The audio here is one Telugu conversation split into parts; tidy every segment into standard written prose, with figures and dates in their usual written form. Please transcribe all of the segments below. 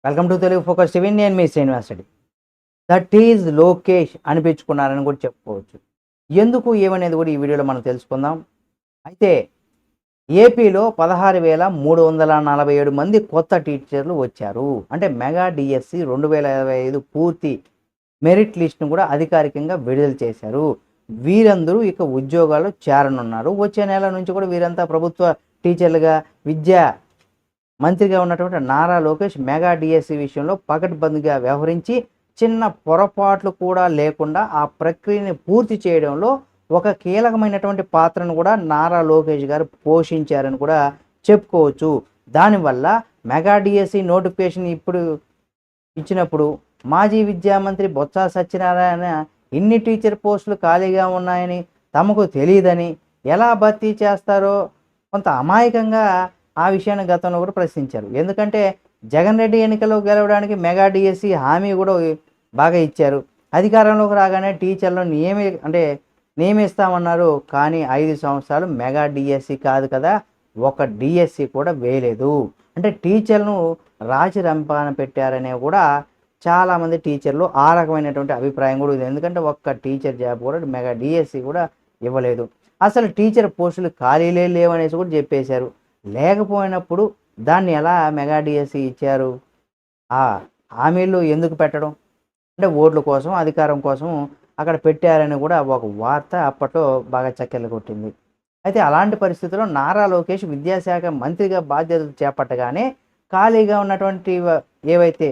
Welcome to Telugu focus TV. నేను మీ శ్రీనివాస్ రెడ్డి. దట్ ఈజ్ లోకేష్ అనిపించుకున్నారని కూడా చెప్పుకోవచ్చు. ఎందుకు ఏమనేది కూడా ఈ వీడియోలో మనం తెలుసుకుందాం. అయితే ఏపీలో 16,347 మంది కొత్త టీచర్లు వచ్చారు. అంటే మెగా డిఎస్సి 2025 పూర్తి మెరిట్ లిస్ట్ను కూడా అధికారికంగా విడుదల చేశారు. వీరందరూ ఇక ఉద్యోగాలు చేరనున్నారు. వచ్చే నెల నుంచి కూడా వీరంతా ప్రభుత్వ టీచర్లుగా విద్యా మంత్రిగా ఉన్నటువంటి నారా లోకేష్ మెగా డిఎస్సి విషయంలో పకడ్బందీగా వ్యవహరించి చిన్న పొరపాట్లు కూడా లేకుండా ఆ ప్రక్రియని పూర్తి చేయడంలో ఒక కీలకమైనటువంటి పాత్రను కూడా నారా లోకేష్ గారు పోషించారని కూడా చెప్పుకోవచ్చు. దానివల్ల మెగా డిఎస్సి నోటిఫికేషన్ ఇప్పుడు ఇచ్చినప్పుడు మాజీ విద్యామంత్రి బొత్స సత్యనారాయణ ఇన్ని టీచర్ పోస్టులు ఖాళీగా ఉన్నాయని తమకు తెలియదని ఎలా భర్తీ చేస్తారో కొంత అమాయకంగా ఆ విషయాన్ని గతంలో కూడా ప్రశ్నించారు. ఎందుకంటే జగన్ రెడ్డి ఎన్నికల్లో గెలవడానికి మెగా డిఎస్సి హామీ కూడా బాగా ఇచ్చారు. అధికారంలోకి రాగానే టీచర్లను నియమిస్తామన్నారు. కానీ 5 సంవత్సరాలు మెగా డిఎస్సి కాదు కదా, ఒక డిఎస్సి కూడా వేయలేదు. అంటే టీచర్లను రాచి రంపాన పెట్టారనే కూడా చాలామంది టీచర్లు ఆ రకమైనటువంటి అభిప్రాయం కూడా ఉంది. ఎందుకంటే ఒక్క టీచర్ జాబ్ కూడా మెగా డిఎస్సి కూడా ఇవ్వలేదు. అసలు టీచర్ పోస్టులు ఖాళీలే లేవనేసి కూడా చెప్పేశారు. లేకపోయినప్పుడు దాన్ని ఎలా మెగా డిఎస్సి ఇచ్చారు? ఆ హామీలు ఎందుకు పెట్టడం? అంటే ఓట్ల కోసం, అధికారం కోసం అక్కడ పెట్టారని కూడా ఒక వార్త అప్పట్లో బాగా చక్కెర్లు కొట్టింది. అయితే అలాంటి పరిస్థితుల్లో నారా లోకేష్ విద్యాశాఖ మంత్రిగా బాధ్యతలు చేపట్టగానే ఖాళీగా ఉన్నటువంటి ఏవైతే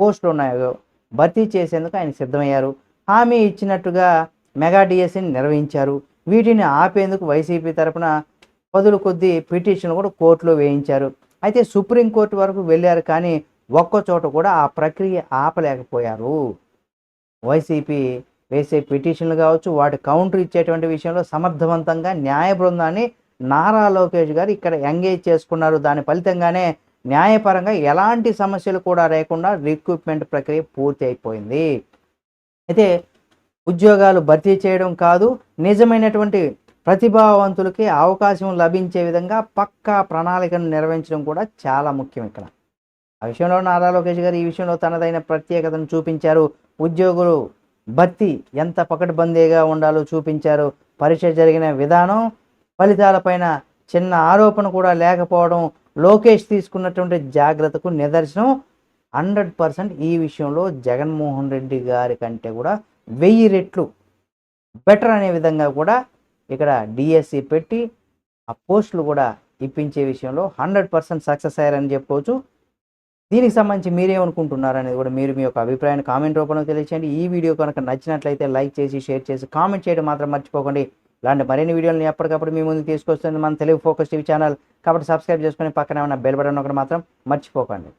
పోస్టులు ఉన్నాయో భర్తీ చేసేందుకు ఆయన సిద్ధమయ్యారు. హామీ ఇచ్చినట్టుగా మెగా డిఎస్సిని నిర్వహించారు. వీటిని ఆపేందుకు వైసీపీ తరపున పదుల కొద్దీ పిటిషన్లు కూడా కోర్టులో వేయించారు. అయితే సుప్రీంకోర్టు వరకు వెళ్ళారు. కానీ ఒక్క చోట కూడా ఆ ప్రక్రియ ఆపలేకపోయారు. వైసీపీ వేసే పిటిషన్లు కావచ్చు, వాటి కౌంటర్ ఇచ్చేటువంటి విషయంలో సమర్థవంతంగా న్యాయ బృందాన్ని నారా లోకేష్ గారు ఇక్కడ ఎంగేజ్ చేసుకున్నారు. దాని ఫలితంగానే న్యాయపరంగా ఎలాంటి సమస్యలు కూడా లేకుండా రిక్రూట్మెంట్ ప్రక్రియ పూర్తి అయిపోయింది. అయితే ఉద్యోగాలు భర్తీ చేయడం కాదు, నిజమైనటువంటి ప్రతిభావంతులకి అవకాశం లభించే విధంగా పక్కా ప్రణాళికను నిర్వహించడం కూడా చాలా ముఖ్యం ఇక్కడ. ఆ విషయంలో నారా లోకేష్ గారు ఈ విషయంలో తనదైన ప్రత్యేకతను చూపించారు. ఉద్యోగులు భర్తీ ఎంత పకడ్బందీగా ఉండాలో చూపించారు. పరీక్ష జరిగిన విధానం, ఫలితాలపైన చిన్న ఆరోపణ కూడా లేకపోవడం లోకేష్ తీసుకున్నటువంటి జాగ్రత్తకు నిదర్శనం. 100% ఈ విషయంలో జగన్మోహన్ రెడ్డి గారి కంటే కూడా 1000 రెట్లు బెటర్ అనే విధంగా కూడా ఇక్కడ డిఎస్సి పెట్టి ఆ పోస్టులు కూడా ఇప్పించే విషయంలో 100% సక్సెస్ అయ్యారని చెప్పుకోవచ్చు. దీనికి సంబంధించి మీరేమనుకుంటున్నారు అనేది కూడా మీరు మీ యొక్క అభిప్రాయాన్ని కామెంట్ రూపంలో తెలియచేయండి. ఈ వీడియో కనుక నచ్చినట్లయితే లైక్ చేసి, షేర్ చేసి, కామెంట్ చేయడం మాత్రం మర్చిపోకండి. ఇలాంటి మరిన్ని వీడియోలను ఎప్పటికప్పుడు మీ ముందుకు తీసుకొస్తుంది మన తెలుగు ఫోకస్ టీవీ ఛానల్. కాబట్టి సబ్స్క్రైబ్ చేసుకొని పక్కనే ఉన్న బెల్ బటన్ ఒకటి మాత్రం మర్చిపోకండి.